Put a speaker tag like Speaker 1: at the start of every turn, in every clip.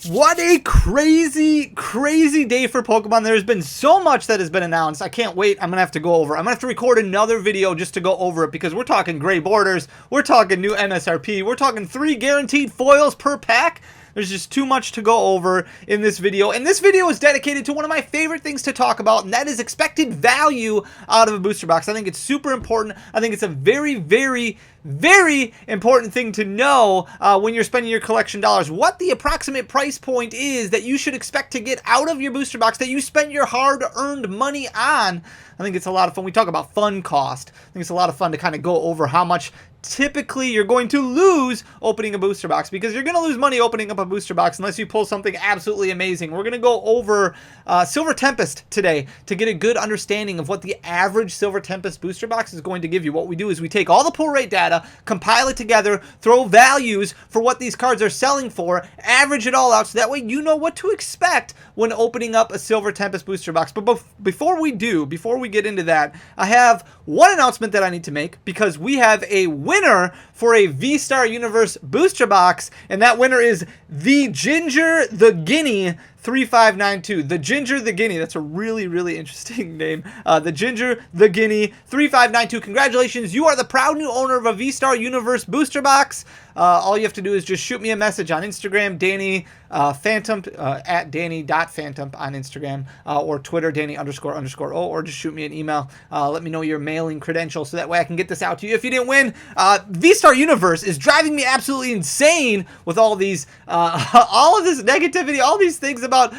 Speaker 1: What a crazy, crazy day for Pokemon. There's been so much that has been announced. I can't wait. I'm going to have to go over. I'm going to have to record another video just to go over it because we're talking gray borders. We're talking new MSRP. We're talking 3 guaranteed foils per pack. There's just too much to go over in this video. And this video is dedicated to one of my favorite things to talk about, and that is expected value out of a booster box. I think it's super important. I think it's a very, very, very important thing to know when you're spending your collection dollars. What the approximate price point is that you should expect to get out of your booster box that you spent your hard-earned money on. I think it's a lot of fun. We talk about fun cost. I think it's a lot of fun to kind of go over how much typically you're going to lose opening a booster box, because you're going to lose money opening up a booster box unless you pull something absolutely amazing. We're going to go over Silver Tempest today to get a good understanding of what the average Silver Tempest booster box is going to give you. What we do is we take all the pull rate data, compile it together, throw values for what these cards are selling for, average it all out, so that way you know what to expect when opening up a Silver Tempest booster box. But before we get into that, I have one announcement that I need to make, because we have a winner for a V-Star Universe booster box, and that winner is the Ginger the Guinea 3592. The Ginger the Guinea. That's a really, really interesting name. The Ginger the Guinea 3592. Congratulations. You are the proud new owner of a V-Star Universe booster box. All you have to do is just shoot me a message on Instagram, Danny Phantump, at Danny.Phantump on Instagram, or Twitter, Danny__O, or just shoot me an email. Let me know your mailing credentials so that way I can get this out to you. If you didn't win, V-Star Universe is driving me absolutely insane with all these, all of this negativity, all these things about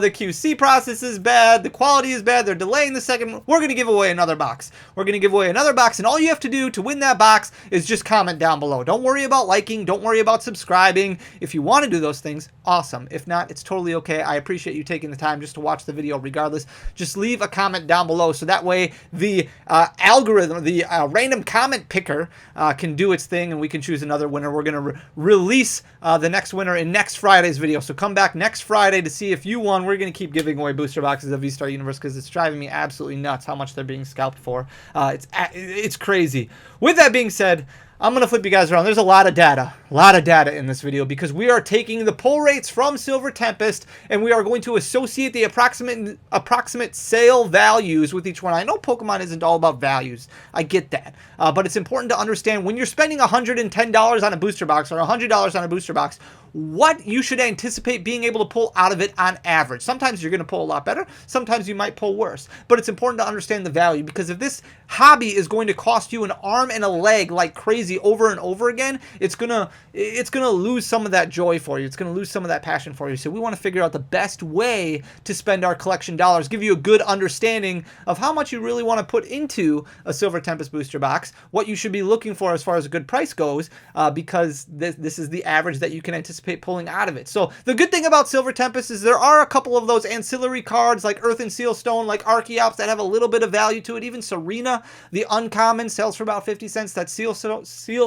Speaker 1: the QC process is bad, the quality is bad, they're delaying the second. We're going to give away another box. We're going to give away another box, and all you have to do to win that box is just comment down below. Don't worry about liking, don't worry about subscribing. If you want to do those things, awesome. If not, it's totally okay. I appreciate you taking the time just to watch the video regardless. Just leave a comment down below so that way the algorithm, the random comment picker can do its thing and we can choose another winner. We're going to release the next winner in next Friday's video. So come back next Friday to see if you won. We're going to keep giving away booster boxes of V-Star Universe because it's driving me absolutely nuts how much they're being scalped for. It's crazy. With that being said, I'm going to flip you guys around. There's a lot of data in this video, because we are taking the pull rates from Silver Tempest and we are going to associate the approximate sale values with each one. I know Pokemon isn't all about values. I get that. But it's important to understand when you're spending $110 on a booster box or $100 on a booster box, what you should anticipate being able to pull out of it on average. Sometimes you're going to pull a lot better. Sometimes you might pull worse. But it's important to understand the value, because if this hobby is going to cost you an arm and a leg like crazy over and over again, it's gonna lose some of that joy for you. It's gonna lose some of that passion for you. So we want to figure out the best way to spend our collection dollars, give you a good understanding of how much you really want to put into a Silver Tempest booster box, what you should be looking for as far as a good price goes, because this is the average that you can anticipate pulling out of it. So the good thing about Silver Tempest is there are a couple of those ancillary cards like Earth and Seal Stone, like Archeops, that have a little bit of value to it. Even Serena, the uncommon, sells for about 50 cents. That Seal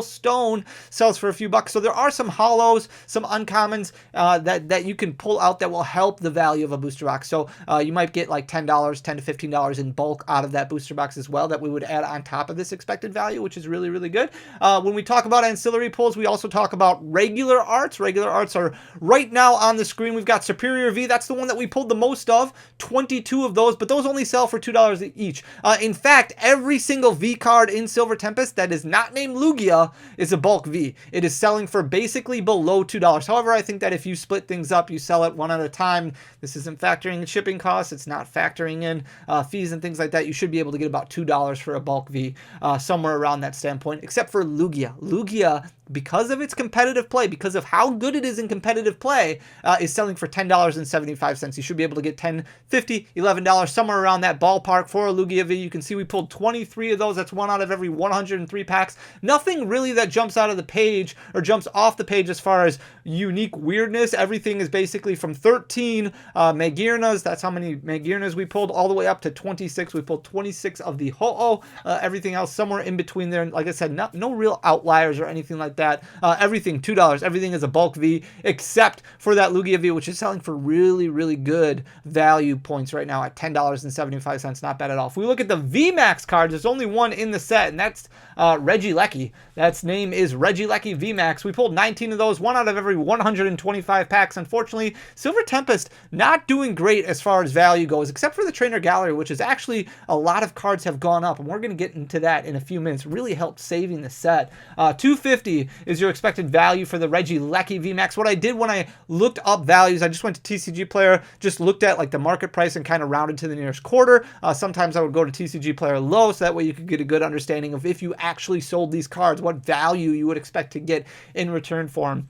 Speaker 1: Stone sells for a few bucks. So there are some hollows, some uncommons that you can pull out that will help the value of a booster box. So you might get like $10 to $15 in bulk out of that booster box as well, that we would add on top of this expected value, which is really, really good. When we talk about ancillary pulls, we also talk about regular arts. Regular arts are right now on the screen. We've got Superior V. That's the one that we pulled the most of, 22 of those, but those only sell for $2 each. In fact, every single V card in Silver Tempest that is not named Lugia is a bulk V. It is selling for basically below $2. However, I think that if you split things up, you sell it one at a time. This isn't factoring in shipping costs. It's not factoring in fees and things like that. You should be able to get about $2 for a bulk V, somewhere around that standpoint, except for Lugia. Lugia, because of its competitive play, because of how good it is in competitive play, is selling for $10.75. You should be able to get $10, $50, $11, somewhere around that ballpark for a Lugia V. You can see we pulled 23 of those. That's one out of every 103 packs. Nothing really that jumps out of the page or jumps off the page as far as unique weirdness. Everything is basically from 13 Magirnas. That's how many Magirnas we pulled, all the way up to 26. We pulled 26 of the Ho-Oh. Everything else somewhere in between there. And like I said, no real outliers or anything like like that. Everything $2. Everything is a bulk V, except for that Lugia V, which is selling for really, really good value points right now at $10.75. Not bad at all. If we look at the VMAX cards, there's only one in the set, and that's Regieleki. That's name is Regieleki VMAX. We pulled 19 of those, one out of every 125 packs. Unfortunately, Silver Tempest not doing great as far as value goes, except for the trainer gallery, which is actually a lot of cards have gone up, and we're going to get into that in a few minutes. Really helped saving the set. $250 is your expected value for the Regieleki VMAX. What I did when I looked up values, I just went to TCG Player, just looked at like the market price and kind of rounded to the nearest quarter. Sometimes I would go to TCG Player low, so that way you could get a good understanding of if you actually sold these cards, what value you would expect to get in return for them.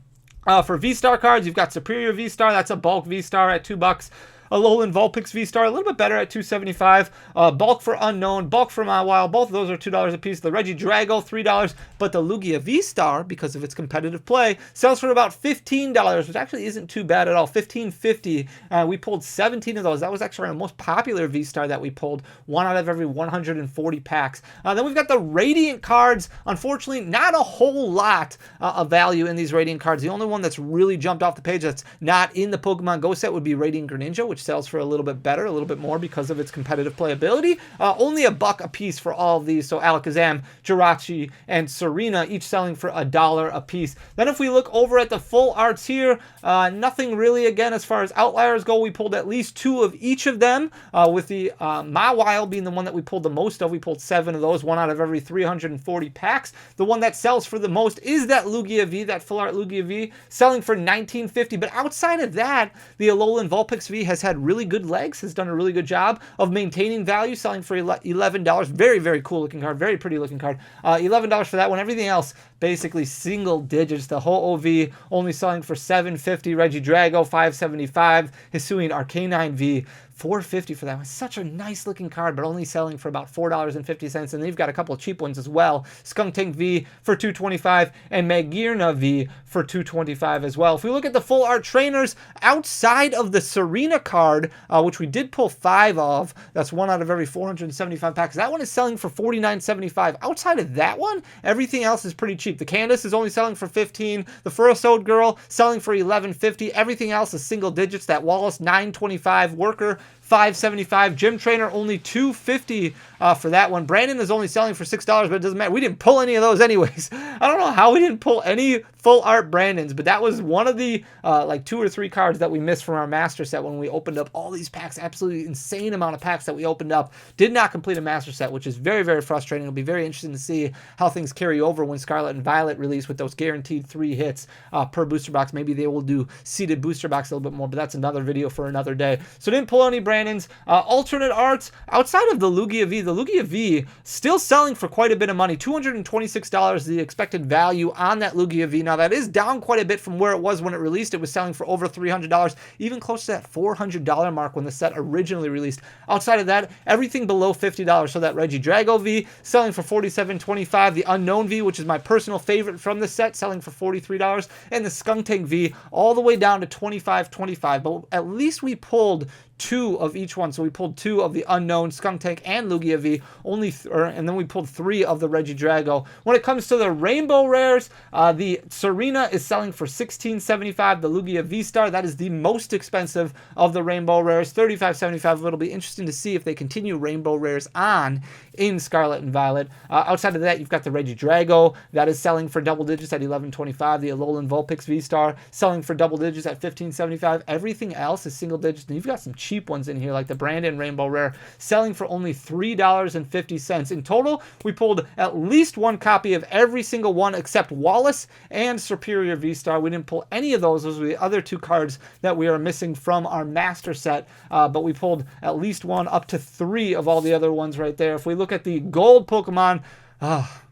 Speaker 1: For V-Star cards, you've got Superior V-Star. That's a bulk V-Star at $2. Alolan Vulpix V-Star, a little bit better at $2.75. Bulk for Unknown, bulk for Mawile, both of those are $2 a piece. The Regidrago, $3. But the Lugia V-Star, because of its competitive play, sells for about $15, which actually isn't too bad at all. $15.50. We pulled 17 of those. That was actually our most popular V-Star that we pulled. One out of every 140 packs. Then we've got the Radiant cards. Unfortunately, not a whole lot of value in these Radiant cards. The only one that's really jumped off the page that's not in the Pokemon Go set would be Radiant Greninja, which sells for a little bit better, a little bit more because of its competitive playability. Only $1 a piece for all of these. So Alakazam, Jirachi, and Serena each selling for $1 a piece. Then if we look over at the full arts here, nothing really again as far as outliers go. We pulled at least 2 of each of them, with the Mawile being the one that we pulled the most of. We pulled 7 of those, one out of every 340 packs. The one that sells for the most is that Lugia V, that full art Lugia V, selling for $19.50. But outside of that, the Alolan Vulpix V has had really good legs, has done a really good job of maintaining value, selling for $11. Very, very cool looking card, very pretty looking card. $11 for that one. Everything else basically single digits. The whole OV only selling for $7.50. Regidrago, $5.75. Hisuian Arcanine V, $4.50 for that one. Such a nice looking card, but only selling for about $4.50. And then you've got a couple of cheap ones as well. Skuntank V for $2.25 and Magearna V for $2.25 as well. If we look at the full art trainers, outside of the Serena card, which we did pull 5 of, that's one out of every 475 packs. That one is selling for $49.75. Outside of that one, everything else is pretty cheap. The Candace is only selling for $15. The Furosode Girl selling for $11.50. Everything else is single digits. That Wallace, $9.25. Worker, $5.75. Gym Trainer only $2.50 for that one. Brandon is only selling for $6, but it doesn't matter. We didn't pull any of those anyways. I don't know how we didn't pull any full art Brandons, but that was one of the like 2 or 3 cards that we missed from our master set when we opened up all these packs. Absolutely insane amount of packs that we opened up. Did not complete a master set, which is very, very frustrating. It'll be very interesting to see how things carry over when Scarlet and Violet release with those guaranteed 3 hits per booster box. Maybe they will do seeded booster box a little bit more, but that's another video for another day. So didn't pull any Brandons. Alternate arts, outside of the Lugia V still selling for quite a bit of money. $226 the expected value on that Lugia V. Now that is down quite a bit from where it was when it released. It was selling for over $300, even close to that $400 mark when the set originally released. Outside of that, everything below $50. So that Regidrago V selling for $47.25. The Unknown V, which is my personal favorite from the set, selling for $43. And the Skuntank V all the way down to $25.25. But at least we pulled 2 of each one. So we pulled 2 of the Unknown, Skuntank, and Lugia V, and then we pulled 3 of the Regidrago. When it comes to the Rainbow Rares, the Serena is selling for $16.75. The Lugia V-Star, that is the most expensive of the Rainbow Rares, $35.75. It'll be interesting to see if they continue Rainbow Rares on in Scarlet and Violet. Outside of that, you've got the Regidrago, that is selling for double digits at $11.25. The Alolan Vulpix V-Star selling for double digits at $15.75. Everything else is single digits, and you've got some cheap ones in here like the Brandon Rainbow Rare selling for only $3.50. In total, we pulled at least 1 copy of every single one except Wallace and Superior V-Star. We didn't pull any of those. Those were the other 2 cards that we are missing from our master set, but we pulled at least 1 up to 3 of all the other ones right there. If we look at the gold Pokemon,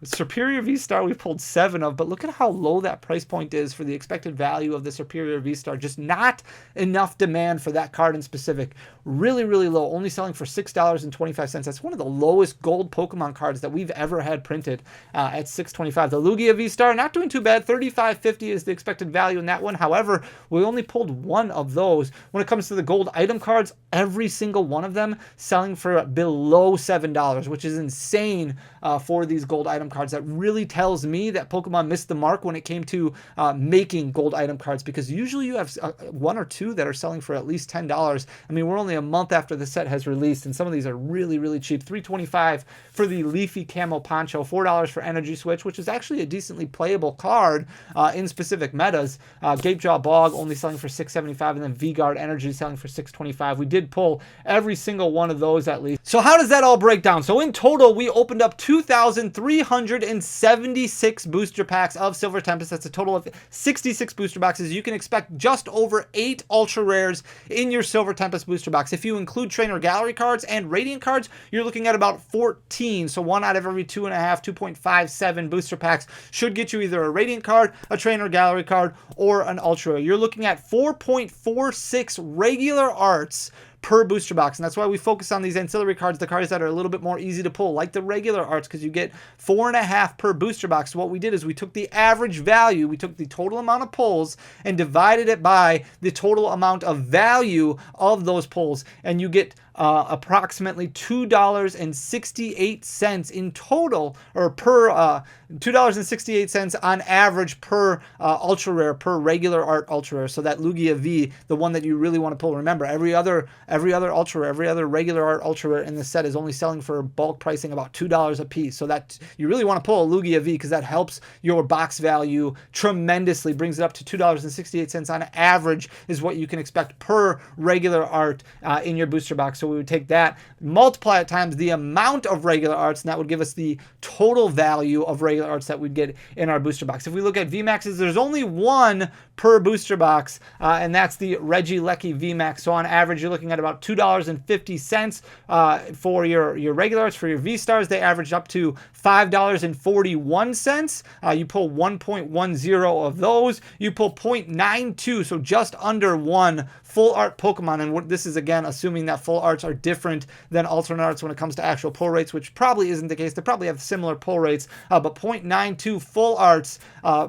Speaker 1: Superior V-Star we pulled 7 of, but look at how low that price point is for the expected value of the Superior V-Star. Just not enough demand for that card in specific. Really, really low. Only selling for $6.25. That's one of the lowest gold Pokemon cards that we've ever had printed at $6.25. The Lugia V-Star, not doing too bad. $35.50 is the expected value in that one. However, we only pulled 1 of those. When it comes to the gold item cards, every single one of them selling for below $7, which is insane for these gold item cards. That really tells me that Pokemon missed the mark when it came to making gold item cards, because usually you have one or two that are selling for at least $10. I mean, we're only a month after the set has released, and some of these are really, really cheap. $3.25 for the Leafy Camo Poncho, $4 for Energy Switch, which is actually a decently playable card in specific metas. Gapejaw Bog only selling for $6.75, and then V-Guard Energy selling for $6.25. We did pull every single one of those at least. So how does that all break down? So in total, we opened up 2,376 booster packs of Silver Tempest. That's a total of 66 booster boxes. You can expect just over 8 ultra rares in your Silver Tempest booster box. If you include trainer gallery cards and radiant cards, you're looking at about 14. So 1 out of every 2.57 booster packs should get you either a radiant card, a trainer gallery card, or an ultra rare. You're looking at 4.46 regular arts per booster box, and that's why we focus on these ancillary cards, the cards that are a little bit more easy to pull, like the regular arts, because you get 4.5 per booster box. So what we did is we took the average value, we took the total amount of pulls and divided it by the total amount of value of those pulls, and you get approximately $2.68 in total, or per $2.68 on average per ultra rare, per regular art ultra rare. So that Lugia V, the one that you really want to pull. Remember, every other ultra rare, every other regular art ultra rare in the set is only selling for bulk pricing about $2 a piece. So that you really want to pull a Lugia V, because that helps your box value tremendously, brings it up to $2.68 on average is what you can expect per regular art in your booster box. So we would take that, multiply it times the amount of regular arts, and that would give us the total value of regular arts that we'd get in our booster box. If we look at VMAXs, there's only one per booster box, and that's the Regieleki VMAX. So on average, you're looking at about $2.50 for your regular arts. For your V-Stars, they averaged up to $5.41. You pull 1.10 of those. You pull 0.92, so just under one full art Pokemon. And this is, again, assuming that full arts are different than alternate arts when it comes to actual pull rates, which probably isn't the case. They probably have similar pull rates, but 0.92 full arts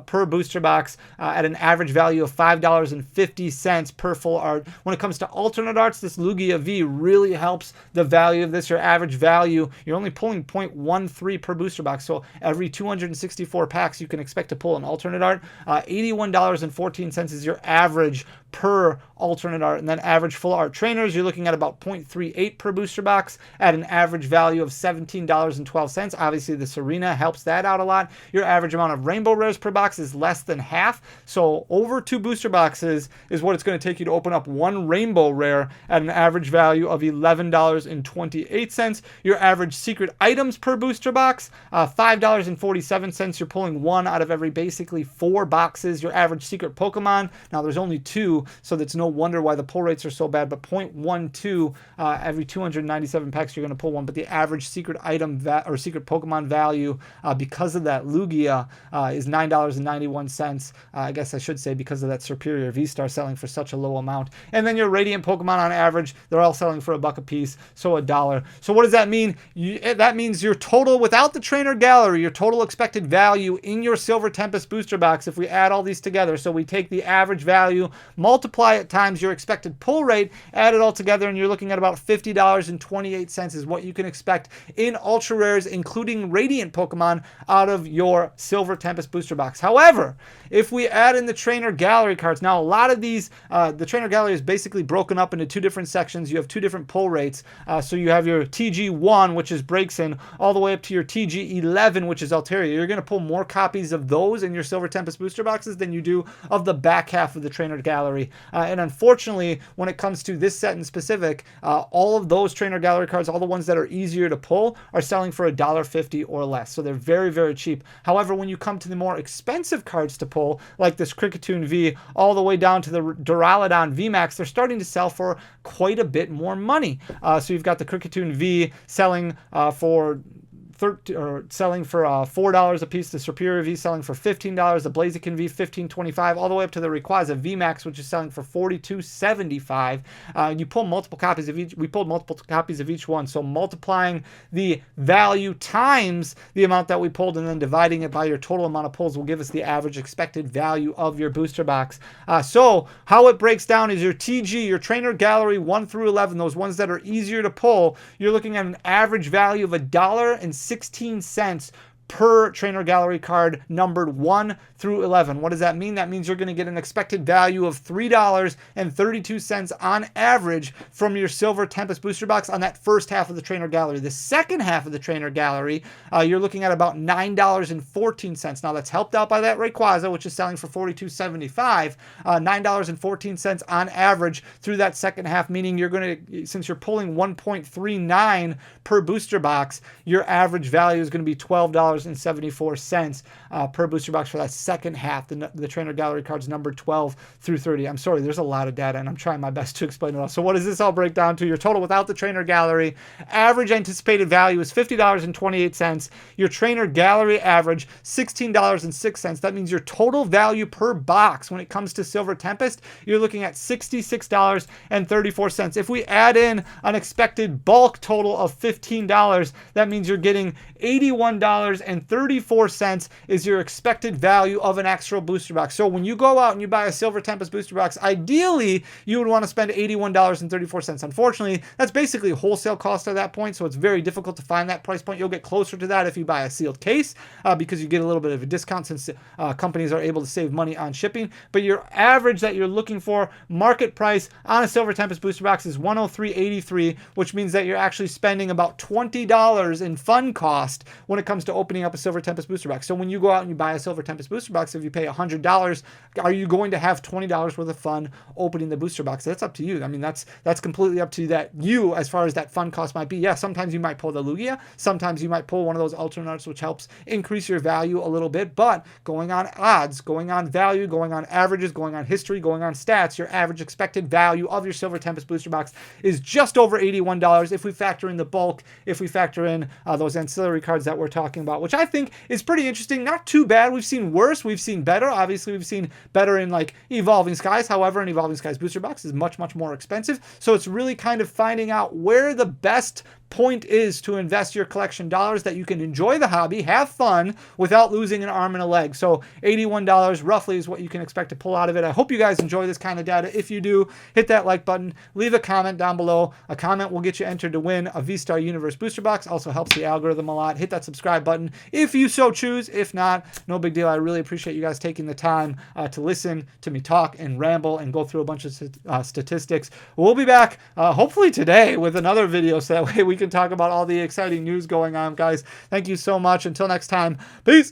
Speaker 1: per booster box at an average value of $5.50 per full art. When it comes to alternate arts, this Lugia V really helps the value of this. Your average value, you're only pulling 0.13 per booster box. So every 264 packs, you can expect to pull an alternate art. $81.14 is your average per alternate art. And then average full art trainers, you're looking at about 0.38 per booster box at an average value of $17.12. Obviously, the Serena helps that out a lot. Your average amount of rainbow rares per box is less than half. So over 2 booster boxes is what it's going to take you to open up one rainbow rare at an average value of $11.28. Your average secret items per booster box, $5.47. You're pulling 1 out of every basically 4 boxes. Your average secret Pokemon, now there's only 2, so that's no wonder why the pull rates are so bad, but 0.12 every 297 packs you're going to pull one. But the average secret item or secret Pokemon value because of that Lugia is $9.91. I guess I should say because of that superior V-Star selling for such a low amount. And then your radiant Pokemon on average, they're all selling for $1 a piece, so $1. So what does that mean? That means your total, without the trainer gallery, your total expected value in your Silver Tempest booster box, if we add all these together, so we take the average value, multiply it times your expected pull rate, add it all together, and you're looking at about $50.28 is what you can expect in ultra rares, including radiant Pokemon, out of your Silver Tempest booster box. However, if we add in the trainer gallery cards, now a lot of these, the trainer gallery is basically broken up into 2 different sections. You have 2 different pull rates. So you have your TG1, which is Breaksin, all the way up to your TG11, which is Altaria. You're going to pull more copies of those in your Silver Tempest booster boxes than you do of the back half of the trainer gallery. And unfortunately, when it comes to this set in specific, all of those trainer gallery cards, all the ones that are easier to pull, are selling for $1.50 or less. So they're very, very cheap. However, when you come to the more expensive cards to pull, like this Kricketune V, all the way down to the Duraludon VMAX, they're starting to sell for quite a bit more money. So you've got the Kricketune V selling for $4 a piece, the Superior V selling for $15, the Blaziken V $15.25, all the way up to the Rayquaza VMAX, which is selling for $42.75. You pull multiple copies of each. We pulled multiple copies of each one, so multiplying the value times the amount that we pulled and then dividing it by your total amount of pulls will give us the average expected value of your booster box. So how it breaks down is your TG, your trainer gallery 1 through 11, those ones that are easier to pull, you're looking at an average value of $1.16 per trainer gallery card numbered 1 through 11. What does that mean? That means you're going to get an expected value of $3.32 on average from your Silver Tempest booster box on that first half of the trainer gallery. The second half of the trainer gallery, you're looking at about $9.14. Now that's helped out by that Rayquaza, which is selling for $42.75, $9.14 on average through that second half, meaning you're going to, since you're pulling 1.39 per booster box, your average value is going to be $12.74 per booster box for that second half, the trainer gallery cards numbered 12 through 30. I'm sorry, there's a lot of data and I'm trying my best to explain it all. So what does this all break down to? Your total without the trainer gallery, average anticipated value is $50.28. Your trainer gallery average, $16.06. That means your total value per box when it comes to Silver Tempest, you're looking at $66.34. If we add in an expected bulk total of $15, that means you're getting $81.34 is your expected value of an actual booster box. So when you go out and you buy a Silver Tempest booster box, ideally you would want to spend $81.34. Unfortunately, that's basically wholesale cost at that point, so it's very difficult to find that price point. You'll get closer to that if you buy a sealed case because you get a little bit of a discount since companies are able to save money on shipping. But your average that you're looking for, market price on a Silver Tempest booster box is $103.83, which means that you're actually spending about $20 in fun cost when it comes to opening up a Silver Tempest booster box. So when you go out and you buy a Silver Tempest booster box, if you pay $100, are you going to have $20 worth of fun opening the booster box? That's up to you. I mean, that's completely up to that you as far as that fun cost might be. Yeah, sometimes you might pull the Lugia, sometimes you might pull one of those alternates, which helps increase your value a little bit, but going on odds, going on value, going on averages, going on history, going on stats, your average expected value of your Silver Tempest booster box is just over $81 if we factor in the bulk, if we factor in those ancillary cards that we're talking about, which I think is pretty interesting. Not too bad. We've seen worse. We've seen better. Obviously, we've seen better in like Evolving Skies. However, an Evolving Skies booster box is much, much more expensive. So it's really kind of finding out where the best point is to invest your collection dollars that you can enjoy the hobby, have fun without losing an arm and a leg. So $81 roughly is what you can expect to pull out of it. I hope you guys enjoy this kind of data. If you do, hit that like button, leave a comment down below. A comment will get you entered to win a V-Star Universe booster box. Also helps the algorithm a lot. Hit that subscribe button if you so choose. If not, no big deal. I really appreciate you guys taking the time to listen to me talk and ramble and go through a bunch of statistics. We'll be back hopefully today with another video so that way we can talk about all the exciting news going on, guys. Thank you so much. Until next time, peace.